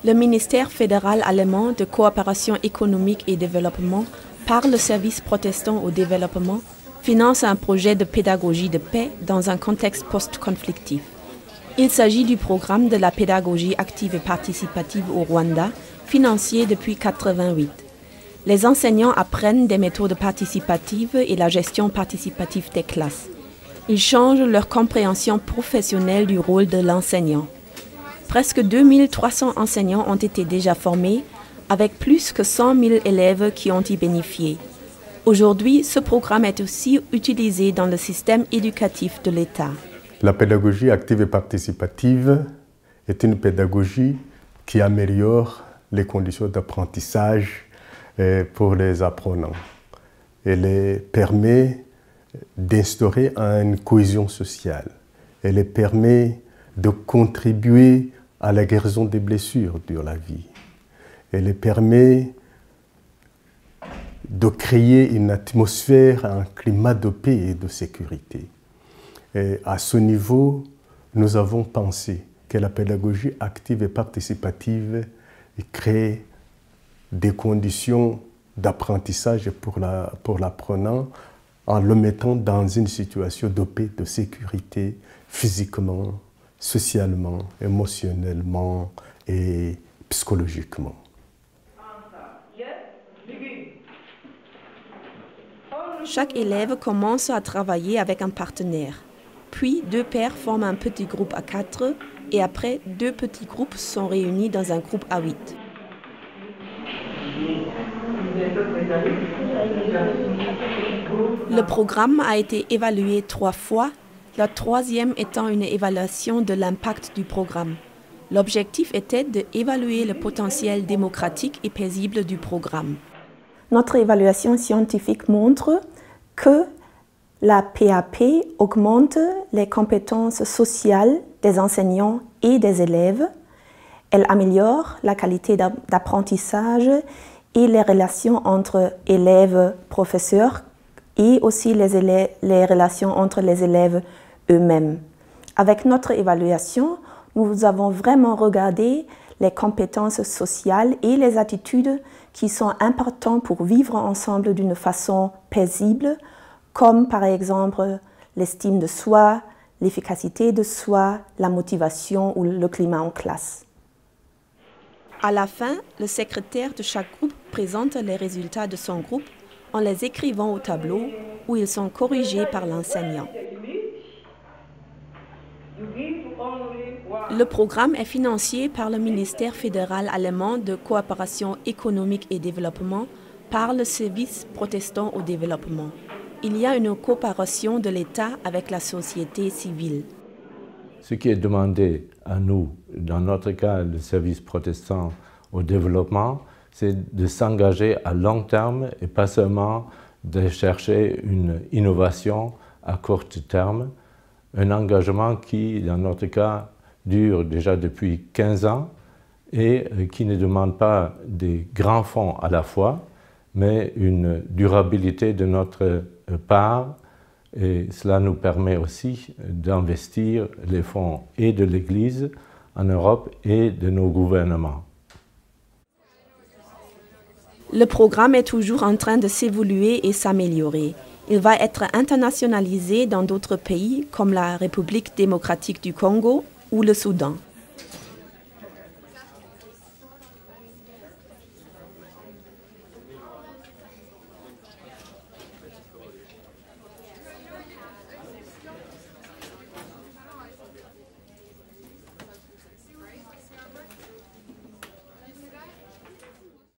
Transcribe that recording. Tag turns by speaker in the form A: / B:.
A: Le ministère fédéral allemand de coopération économique et développement, par le service protestant au développement, finance un projet de pédagogie de paix dans un contexte post-conflictif. Il s'agit du programme de la pédagogie active et participative au Rwanda, financé depuis 1988. Les enseignants apprennent des méthodes participatives et la gestion participative des classes. Ils changent leur compréhension professionnelle du rôle de l'enseignant. Presque 2300 enseignants ont été déjà formés, avec plus que 100 000 élèves qui ont y bénéficié. Aujourd'hui, ce programme est aussi utilisé dans le système éducatif de l'État.
B: La pédagogie active et participative est une pédagogie qui améliore les conditions d'apprentissage pour les apprenants. Elle permet d'instaurer une cohésion sociale. Elle permet de contribuer à la guérison des blessures durant la vie. Elle permet de créer une atmosphère, un climat de paix et de sécurité. Et à ce niveau, nous avons pensé que la pédagogie active et participative crée des conditions d'apprentissage pour l'apprenant en le mettant dans une situation de paix, de sécurité, physiquement, socialement, émotionnellement et psychologiquement.
A: Chaque élève commence à travailler avec un partenaire. Puis, 2 pairs forment un petit groupe à 4 et après, 2 petits groupes sont réunis dans un groupe à 8. Le programme a été évalué 3 fois, la 3e étant une évaluation de l'impact du programme. L'objectif était d'évaluer le potentiel démocratique et paisible du programme. Notre évaluation scientifique montre que la PAP augmente les compétences sociales des enseignants et des élèves. Elle améliore la qualité d'apprentissage et les relations entre élèves-professeurs et aussi les relations entre les élèves eux-mêmes. Avec notre évaluation, nous avons vraiment regardé les compétences sociales et les attitudes qui sont importantes pour vivre ensemble d'une façon paisible, comme par exemple l'estime de soi, l'efficacité de soi, la motivation ou le climat en classe. À la fin, le secrétaire de chaque groupe présente les résultats de son groupe en les écrivant au tableau où ils sont corrigés par l'enseignant. Le programme est financé par le ministère fédéral allemand de coopération économique et développement par le service protestant au développement. Il y a une coopération de l'État avec la société civile.
C: Ce qui est demandé à nous, dans notre cas, le service protestant au développement, c'est de s'engager à long terme et pas seulement de chercher une innovation à court terme. Un engagement qui, dans notre cas, dure déjà depuis 15 ans et qui ne demande pas des grands fonds à la fois, mais une durabilité de notre part. Et cela nous permet aussi d'investir les fonds et de l'Église en Europe et de nos gouvernements.
A: Le programme est toujours en train de s'évoluer et s'améliorer. Il va être internationalisé dans d'autres pays comme la République démocratique du Congo ou le Soudan.